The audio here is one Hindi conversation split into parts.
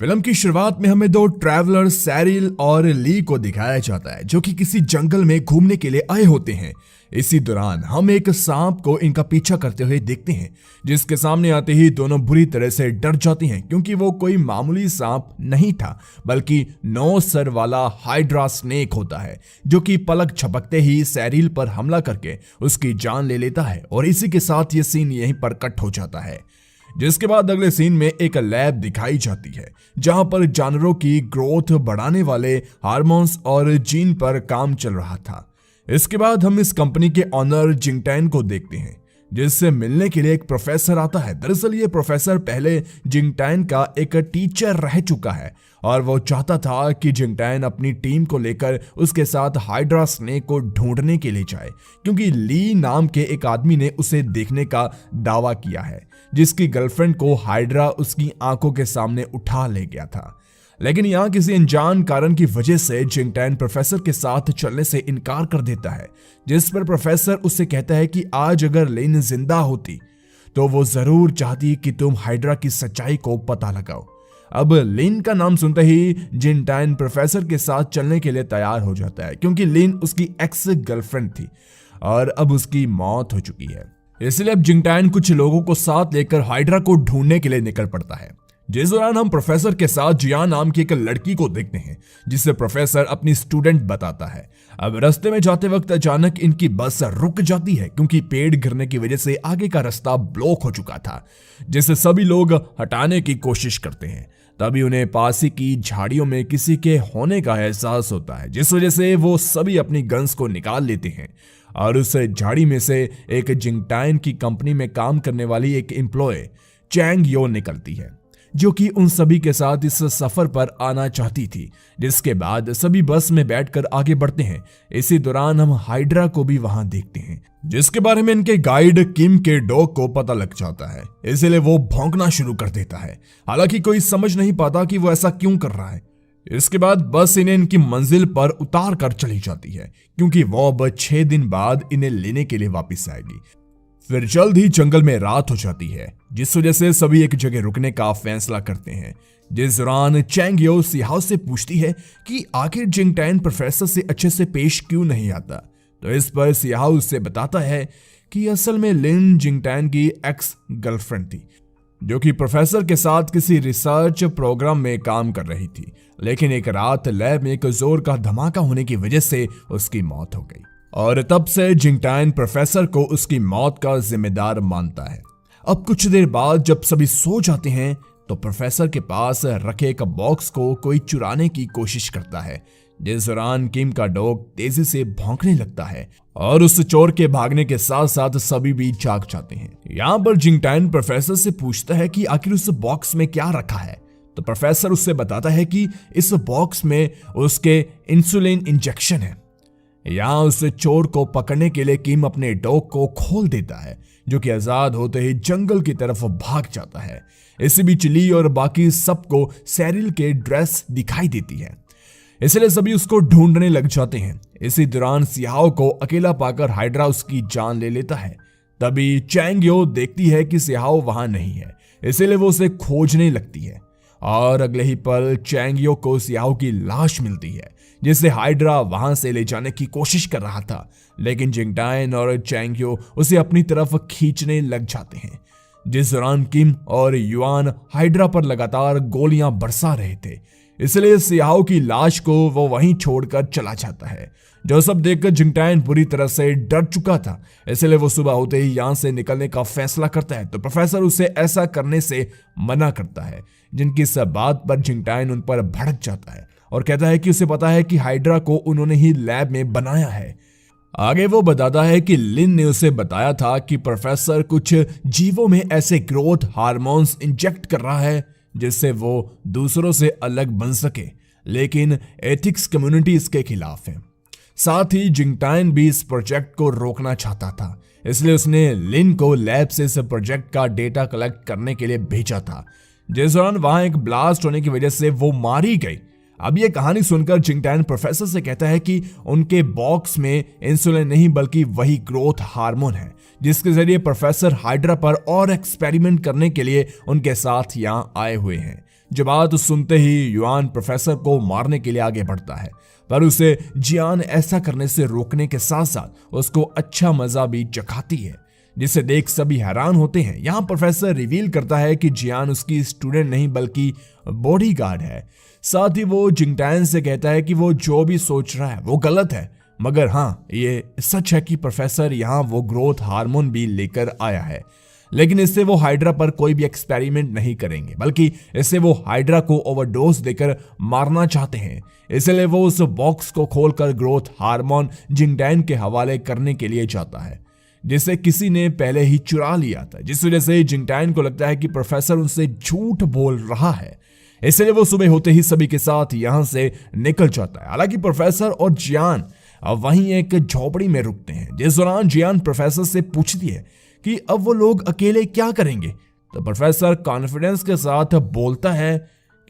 फिल्म की शुरुआत में हमें दो ट्रैवलर सैरिल और ली को दिखाया जाता है जो कि किसी जंगल में घूमने के लिए आए होते हैं। इसी दौरान हम एक सांप को इनका पीछा करते हुए देखते हैं, जिसके सामने आते ही दोनों बुरी तरह से डर जाते हैं क्योंकि वो कोई मामूली सांप नहीं था बल्कि 9 सर वाला हाइड्रा स्नेक होता है जो कि पलक झपकते ही सैरिल पर हमला करके उसकी जान ले लेता है। और इसी के साथ ये सीन यहीं पर कट हो जाता है, जिसके बाद अगले सीन में एक लैब दिखाई जाती है जहां पर जानवरों की ग्रोथ बढ़ाने वाले हार्मोन्स और जीन पर काम चल रहा था। इसके बाद हम इस कंपनी के ऑनर जिंगटैन को देखते हैं जिससे मिलने के लिए एक प्रोफेसर आता है। दरअसल ये प्रोफेसर पहले जिंगटैन का एक टीचर रह चुका है और वो चाहता था कि जिंगटैन अपनी टीम को लेकर उसके साथ हाइड्रा स्नेक को ढूंढने के लिए जाए, क्योंकि ली नाम के एक आदमी ने उसे देखने का दावा किया है जिसकी गर्लफ्रेंड को हाइड्रा उसकी आंखों के सामने उठा ले गया था। लेकिन यहाँ किसी अनजान कारण की वजह से जिंगटैन प्रोफेसर के साथ चलने से इनकार कर देता है, जिस पर प्रोफेसर उससे कहता है कि आज अगर लिन जिंदा होती तो वो जरूर चाहती कि तुम हाइड्रा की सच्चाई को पता लगाओ। अब लिन का नाम सुनते ही जिंगटैन प्रोफेसर के साथ चलने के लिए तैयार हो जाता है क्योंकि लिन उसकी एक्स गर्लफ्रेंड थी और अब उसकी मौत हो चुकी है। इसलिए अब जिंगटैन कुछ लोगों को साथ लेकर हाइड्रा को ढूंढने के लिए निकल पड़ता है। जिस दौरान हम प्रोफेसर के साथ जिया नाम की एक लड़की को देखते हैं जिसे प्रोफेसर अपनी स्टूडेंट बताता है। अब रास्ते में जाते वक्त अचानक इनकी बस रुक जाती है क्योंकि पेड़ गिरने की वजह से आगे का रास्ता ब्लॉक हो चुका था, जिसे सभी लोग हटाने की कोशिश करते हैं। तभी उन्हें पास ही की झाड़ियों में किसी के होने का एहसास होता है, जिस वजह से वो सभी अपनी गन्स को निकाल लेते हैं और उस झाड़ी में से एक जिंगटैन की कंपनी में काम करने वाली एक एम्प्लॉय चैंग यो निकलती है जो कि उन सभी के साथ इस सफर पर आना चाहती थी। जिसके बाद सभी बस में बैठकर आगे बढ़ते हैं। इसी दौरान हम हाइड्रा को भी वहां देखते हैं जिसके बारे में इनके गाइड किम के डॉग को पता लग जाता है, इसलिए वो भौंकना शुरू कर देता है। हालांकि कोई समझ नहीं पाता कि वो ऐसा क्यों कर रहा है। इसके बाद बस इन्हें इनकी मंजिल पर उतार कर चली जाती है क्योंकि वो अब 6 दिन बाद इन्हें लेने के लिए वापस आएगी। फिर जल्द ही जंगल में रात हो जाती है, जिस वजह से सभी एक जगह रुकने का फैसला करते हैं। जिस दौरान चैंग यो सियाओ से पूछती है कि आखिर जिंगटैन प्रोफेसर से अच्छे से पेश क्यों नहीं आता, तो इस पर सियाओ उससे बताता है कि असल में लिन जिंगटैन की एक्स गर्लफ्रेंड थी जो कि प्रोफेसर के साथ किसी रिसर्च प्रोग्राम में काम कर रही थी, लेकिन एक रात लैब में एक जोर का धमाका होने की वजह से उसकी मौत हो गई और तब से जिंगटैन प्रोफेसर को उसकी मौत का जिम्मेदार मानता है। अब कुछ देर बाद जब सभी सो जाते हैं तो प्रोफेसर के पास रखे एक बॉक्स को कोई चुराने की कोशिश करता है। जिस दौरान किम का डॉग तेजी से भौंकने लगता है और उस चोर के भागने के साथ साथ सभी भी जाग जाते हैं। यहाँ पर जिंगटैन प्रोफेसर से पूछता है कि आखिर उस बॉक्स में क्या रखा है, तो प्रोफेसर उससे बताता है कि इस बॉक्स में उसके इंसुलिन इंजेक्शन है। यहाँ उस चोर को पकड़ने के लिए किम अपने डॉग को खोल देता है जो कि आजाद होते ही जंगल की तरफ भाग जाता है। इसी बीच ली और बाकी सबको सैरिल के ड्रेस दिखाई देती है, इसलिए सभी उसको ढूंढने लग जाते हैं। इसी दौरान सियाओ को अकेला पाकर हाइड्रा उसकी जान ले लेता है। तभी चैंग यो देखती है कि सियाओ वहां नहीं है, इसलिए वो उसे खोजने लगती है और अगले ही पल चैंग यो को सियाओ की लाश मिलती है जिसे हाइड्रा वहां से ले जाने की कोशिश कर रहा था, लेकिन जिंगटैन और चैंग यो उसे अपनी तरफ खींचने लग जाते हैं। जिस दौरान किम और युआन हाइड्रा पर लगातार गोलियां बरसा रहे थे, इसलिए सियाओ की लाश को वो वहीं छोड़कर चला जाता है। जो सब देखकर जिंगटैन पूरी तरह से डर चुका था, इसलिए वो सुबह होते ही यहां से निकलने का फैसला करता है, तो प्रोफेसर उसे ऐसा करने से मना करता है, जिनकी सब बात पर जिंगटैन उन पर भड़क जाता है और कहता है कि उसे पता है कि हाइड्रा को उन्होंने ही लैब में बनाया है। आगे वो बताता है कि लिन ने उसे बताया था कि प्रोफेसर कुछ जीवों में ऐसे ग्रोथ हार्मोन्स इंजेक्ट कर रहा है जिससे वो दूसरों से अलग बन सके, लेकिन एथिक्स कम्युनिटी इसके खिलाफ है। साथ ही जिंगटैन भी इस प्रोजेक्ट को रोकना चाहता था, इसलिए उसने लिन को लैब से इस प्रोजेक्ट का डेटा कलेक्ट करने के लिए भेजा था। जिस दौरान वहां एक ब्लास्ट होने की वजह से वो मारी गई। अब ये कहानी सुनकर जिंगटैन प्रोफेसर से कहता है कि उनके बॉक्स में इंसुलिन नहीं बल्कि वही ग्रोथ हार्मोन है जिसके जरिए प्रोफेसर हाइड्रा पर और एक्सपेरिमेंट करने के लिए उनके साथ यहाँ आए हुए हैं। जो बात सुनते ही युआन प्रोफेसर को मारने के लिए आगे बढ़ता है, पर उसे जियान ऐसा करने से रोकने के साथ साथ उसको अच्छा मजा भी चखाती है, जिसे देख सभी हैरान होते हैं। यहाँ प्रोफेसर रिवील करता है कि जियान उसकी स्टूडेंट नहीं बल्कि बॉडीगार्ड है। साथ ही वो जिंगटैन से कहता है कि वो जो भी सोच रहा है वो गलत है, मगर हाँ ये सच है कि प्रोफेसर यहाँ वो ग्रोथ हार्मोन भी लेकर आया है, लेकिन इससे वो हाइड्रा पर कोई भी एक्सपेरिमेंट नहीं करेंगे, बल्कि इससे वो हाइड्रा को ओवरडोज देकर मारना चाहते हैं। इसलिए वो उस बॉक्स को खोलकर ग्रोथ हार्मोन जिंगटैन के हवाले करने के लिए जाता है, जिसे किसी ने पहले ही चुरा लिया था, जिस वजह से जिंगटैन को लगता है कि प्रोफेसर उनसे झूठ बोल रहा है। इसलिए वो सुबह होते ही सभी के साथ यहां से निकल जाता है। हालांकि प्रोफेसर और जियान अब वहीं एक झोपड़ी में रुकते हैं, जिस दौरान जियान प्रोफेसर से पूछती है कि अब वो लोग अकेले क्या करेंगे, तो प्रोफेसर कॉन्फिडेंस के साथ बोलता है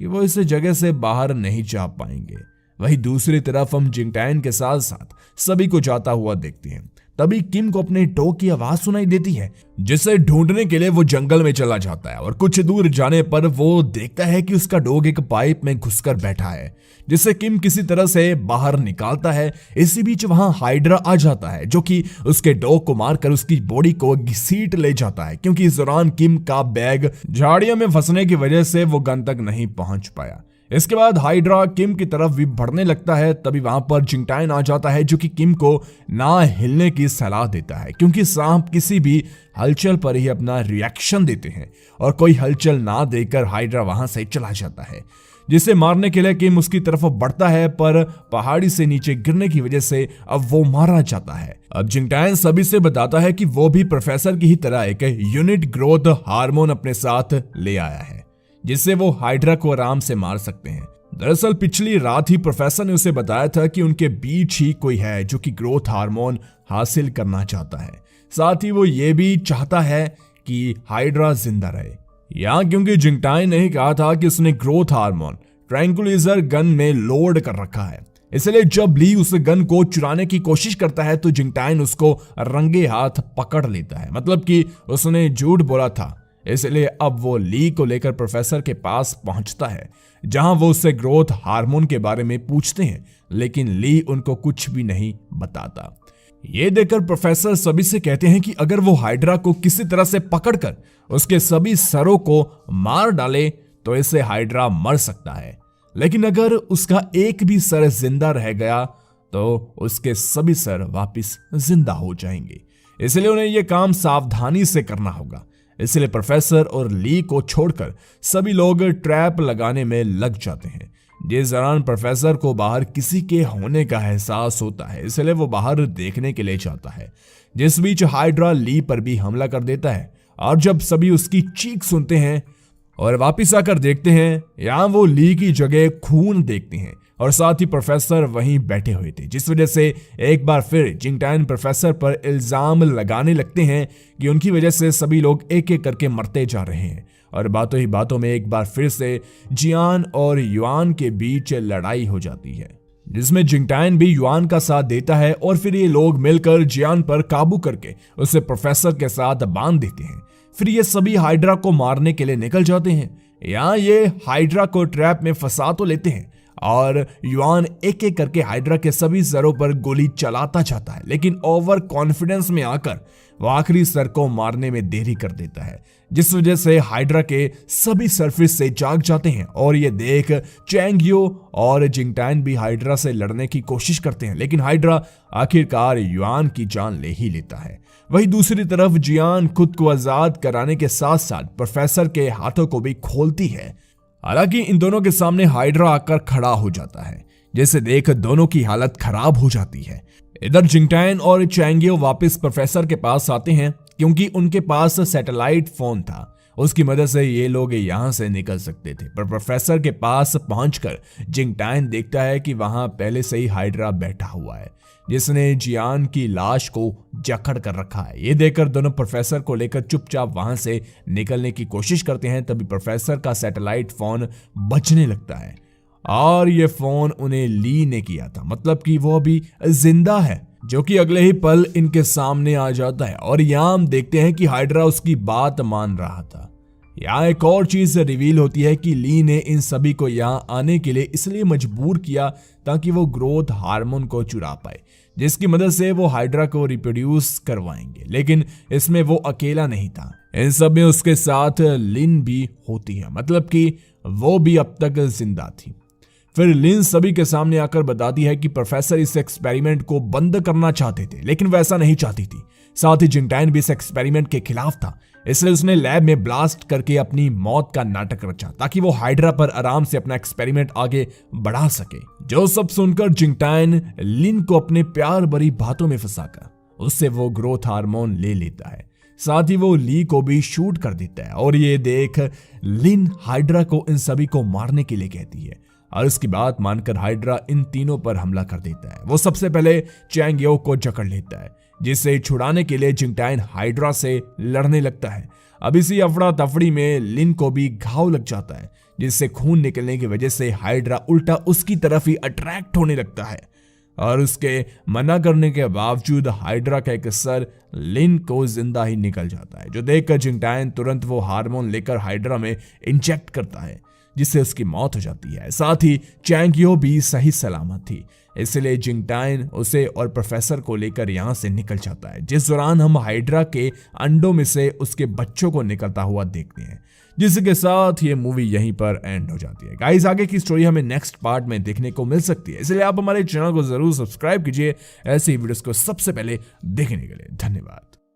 कि वो इस जगह से बाहर नहीं जा पाएंगे। वहीं दूसरी तरफ हम जिंगटैन के साथ साथ सभी को जाता हुआ देखते हैं। तभी किम को अपने डॉग की आवाज सुनाई देती है, जिसे ढूंढने के लिए वो जंगल में चला जाता है और कुछ दूर जाने पर वो देखता है कि उसका डॉग एक पाइप में घुसकर बैठा है, जिसे किम किसी तरह से बाहर निकालता है। इसी बीच वहां हाइड्रा आ जाता है, जो कि उसके डॉग को मारकर उसकी बॉडी को घसीट ले जाता है, क्योंकि इस दौरान किम का बैग झाड़ियों में फंसने की वजह से वो गन तक नहीं पहुंच पाया। इसके बाद हाइड्रा किम की तरफ भी बढ़ने लगता है। तभी वहां पर जिंगटैन आ जाता है, जो कि किम को ना हिलने की सलाह देता है, क्योंकि सांप किसी भी हलचल पर ही अपना रिएक्शन देते हैं, और कोई हलचल ना देकर हाइड्रा वहां से चला जाता है, जिसे मारने के लिए किम उसकी तरफ बढ़ता है, पर पहाड़ी से नीचे गिरने की वजह से अब वो मारा जाता है। अब जिंगटैन सभी से बताता है कि वो भी प्रोफेसर की ही तरह एक यूनिट ग्रोथ हार्मोन अपने साथ ले आया है, जिससे वो हाइड्रा को आराम से मार सकते हैं। दरअसल पिछली रात ही प्रोफेसर ने उसे बताया था कि उनके बीच ही कोई है जो कि ग्रोथ हार्मोन हासिल करना चाहता है। साथ ही वो ये भी चाहता है कि हाइड्रा जिंदा रहे। यहाँ क्योंकि जिंगटैन ने ही कहा था कि उसने ग्रोथ हार्मोन ट्रैंकुलाइजर गन में लोड कर रखा है, इसलिए जब ली उस गन को चुराने की कोशिश करता है तो जिंगटैन उसको रंगे हाथ पकड़ लेता है, मतलब कि उसने झूठ बोला था। इसलिए अब वो ली को लेकर प्रोफेसर के पास पहुंचता है, जहां वो उससे ग्रोथ हार्मोन के बारे में पूछते हैं, लेकिन ली उनको कुछ भी नहीं बताता। ये देखकर प्रोफेसर सभी से कहते हैं कि अगर वो हाइड्रा को किसी तरह से पकड़कर उसके सभी सरों को मार डाले तो इससे हाइड्रा मर सकता है, लेकिन अगर उसका एक भी सर जिंदा रह गया तो उसके सभी सर वापस जिंदा हो जाएंगे। इसलिए उन्हें यह काम सावधानी से करना होगा। इसलिए प्रोफेसर और ली को छोड़कर सभी लोग ट्रैप लगाने में लग जाते हैं। जिस दौरान प्रोफेसर को बाहर किसी के होने का एहसास होता है, इसलिए वो बाहर देखने के लिए जाता है। जिस बीच हाइड्रा ली पर भी हमला कर देता है, और जब सभी उसकी चीख सुनते हैं और वापिस आकर देखते हैं, यहाँ वो ली की जगह खून देखते हैं, और साथ ही प्रोफेसर वहीं बैठे हुए थे, जिस वजह से एक बार फिर जिंगटैन प्रोफेसर पर इल्जाम लगाने लगते हैं कि उनकी वजह से सभी लोग एक एक करके मरते जा रहे हैं। और बातों ही बातों में एक बार फिर से जियान और युआन के बीच लड़ाई हो जाती है, जिसमें जिंगटैन भी युआन का साथ देता है, और फिर ये लोग मिलकर जियान पर काबू करके उसे प्रोफेसर के साथ बांध देते हैं। फिर ये सभी हाइड्रा को मारने के लिए निकल जाते हैं। यहाँ ये हाइड्रा को ट्रैप में फंसा तो लेते हैं, और युआन एक एक करके हाइड्रा के सभी सरों पर गोली चलाता जाता है, लेकिन ओवर कॉन्फिडेंस में आकर वो आखिरी सर को मारने में देरी कर देता है, जिस वजह से हाइड्रा के सभी सरफेस से जाग जाते हैं। और ये देख चैंगयो और जिंगटैन भी हाइड्रा से लड़ने की कोशिश करते हैं, लेकिन हाइड्रा आखिरकार युआन की जान ले ही लेता है। वहीं दूसरी तरफ जियान खुद को आजाद कराने के साथ साथ प्रोफेसर के हाथों को भी खोलती है। हालांकि इन दोनों के सामने हाइड्रा आकर खड़ा हो जाता है, जिसे देख दोनों की हालत खराब हो जाती है। इधर जिंगटैन और चैंगियो वापस प्रोफेसर के पास आते हैं, क्योंकि उनके पास सैटेलाइट फोन था, उसकी मदद से ये लोग यहां से निकल सकते थे। पर प्रोफेसर के पास पहुंचकर जिंगटैन देखता है कि वहां पहले से ही हाइड्रा बैठा हुआ है, जिसने जियान की लाश को जकड़ कर रखा है। ये देखकर दोनों प्रोफेसर को लेकर चुपचाप वहां से निकलने की कोशिश करते हैं। तभी प्रोफेसर का सैटेलाइट फोन बजने लगता है, और ये फोन उन्हें ली ने किया था, मतलब कि वो अभी जिंदा है, जो कि अगले ही पल इनके सामने आ जाता है। और यहाँ हम देखते हैं कि हाइड्रा उसकी बात मान रहा था। यहाँ एक और चीज रिवील होती है कि ली ने इन सभी को यहाँ आने के लिए इसलिए मजबूर किया ताकि वो ग्रोथ हार्मोन को चुरा पाए, जिसकी मदद से वो हाइड्रा को रिप्रोड्यूस करवाएंगे। लेकिन इसमें वो अकेला नहीं था, इन सब में उसके साथ लिन भी होती है, मतलब कि वो भी अब तक जिंदा थी। फिर लिन सभी के सामने आकर बताती है कि प्रोफेसर इस एक्सपेरिमेंट को बंद करना चाहते थे, लेकिन वैसा नहीं चाहती थी। साथ ही जिंगटाइन भी इस एक्सपेरिमेंट के खिलाफ था, इसलिए उसने लैब में ब्लास्ट करके अपनी मौत का नाटक रचा ताकि वो हाइड्रा पर आराम से अपना एक्सपेरिमेंट आगे बढ़ा सके। जो सब सुनकर जिंगटाइन लिन को अपने प्यार भरी बातों में फंसाकर उससे वो ग्रोथ हार्मोन ले लेता है। साथ ही वो ली को भी शूट कर देता है और ये देख लिन हाइड्रा को इन सभी को मारने के लिए कहती है और इसकी बात मानकर हाइड्रा इन तीनों पर हमला कर देता है। वो सबसे पहले चैंग यो को जकड़ लेता है, जिसे छुड़ाने के लिए जिंगटाइन हाइड्रा से लड़ने लगता है। अब इसी अफड़ा तफड़ी में लिन को भी घाव लग जाता है, जिससे खून निकलने की वजह से हाइड्रा उल्टा उसकी तरफ ही अट्रैक्ट होने लगता है और उसके मना करने के बावजूद हाइड्रा का एक सर लिन को जिंदा ही निकल जाता है, जो देखकर जिंगटाइन तुरंत वो हार्मोन लेकर हाइड्रा में इंजेक्ट करता है, जिससे उसकी मौत हो जाती है। साथ ही चैंग यो भी सही सलामत थी, इसलिए जिंगटाइन उसे और प्रोफेसर को लेकर यहां से निकल जाता है, जिस दौरान हम हाइड्रा के अंडों में से उसके बच्चों को निकलता हुआ देखते हैं, जिसके साथ ये मूवी यहीं पर एंड हो जाती है। गाइस, आगे की स्टोरी हमें नेक्स्ट पार्ट में देखने को मिल सकती है, इसलिए आप हमारे चैनल को जरूर सब्सक्राइब कीजिए ऐसे ही वीडियोस को सबसे पहले देखने के लिए। धन्यवाद।